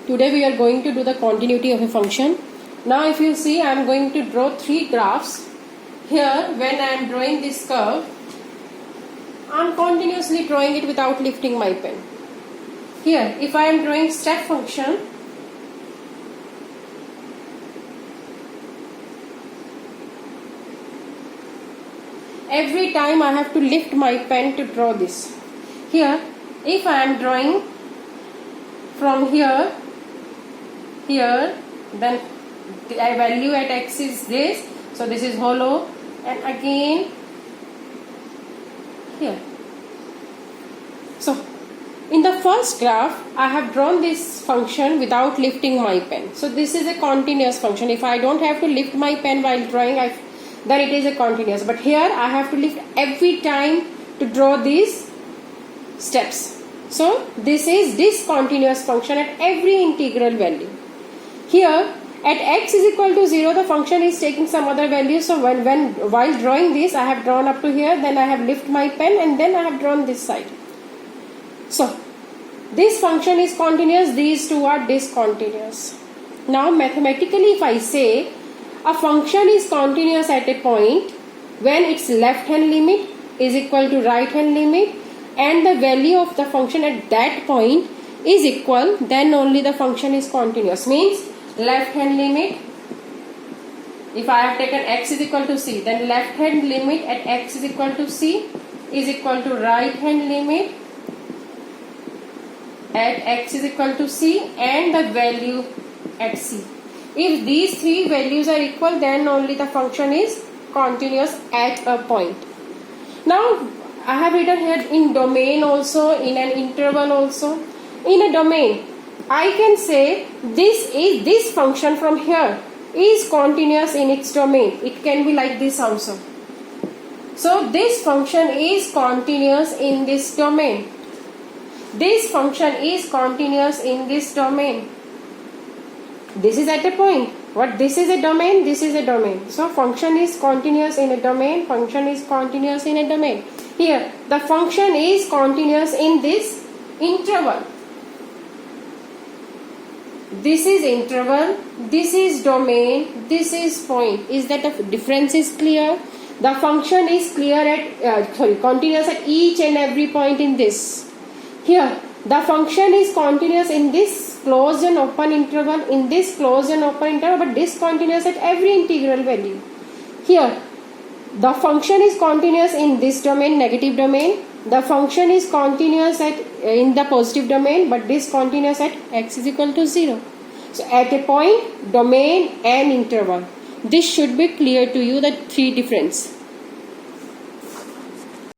Today we are going to do the continuity of a function. Now if you see, I am going to draw three graphs. Here when I am drawing this curve, I am continuously drawing it without lifting my pen. Here if I am drawing step function, every time I have to lift my pen to draw this. Here if I am drawing from here, then the value at x is this, so this is hollow, and again here. So in the first graph I have drawn this function without lifting my pen, so this is a continuous function. If I don't have to lift my pen while drawing, then it is a continuous, but here I have to lift every time to draw these steps. So this is discontinuous function at every integral value. Here at x is equal to 0, the function is taking some other value. So while drawing this, I have drawn up to here, then I have lifted my pen, and then I have drawn this side. So this function is continuous, these two are discontinuous. Now mathematically, if I say a function is continuous at a point when its left hand limit is equal to right hand limit and the value of the function at that point is equal, then only the function is continuous. Means left hand limit, if I have taken x is equal to c, then left hand limit at x is equal to c is equal to right hand limit at x is equal to c and the value at c. If these three values are equal, then only the function is continuous at a point. Now I have written here in domain also, in an interval also. In a domain, I can say this function from here is continuous in its domain. It can be like this also. So this function is continuous in this domain. This function is continuous in this domain. This is at a point. What this is a domain, this is a domain. So function is continuous in a domain, function is continuous in a domain. Here the function is continuous in this interval. This is interval, this is domain, this is point. Is that the difference is clear? The function is clear at continuous at each and every point in this. Here the function is continuous in this closed and open interval, in this closed and open interval, but discontinuous at every integral value. Here the function is continuous in this domain, negative domain. The function is continuous in the positive domain, but discontinuous at x is equal to 0. So at a point, domain and interval. This should be clear to you, the three difference.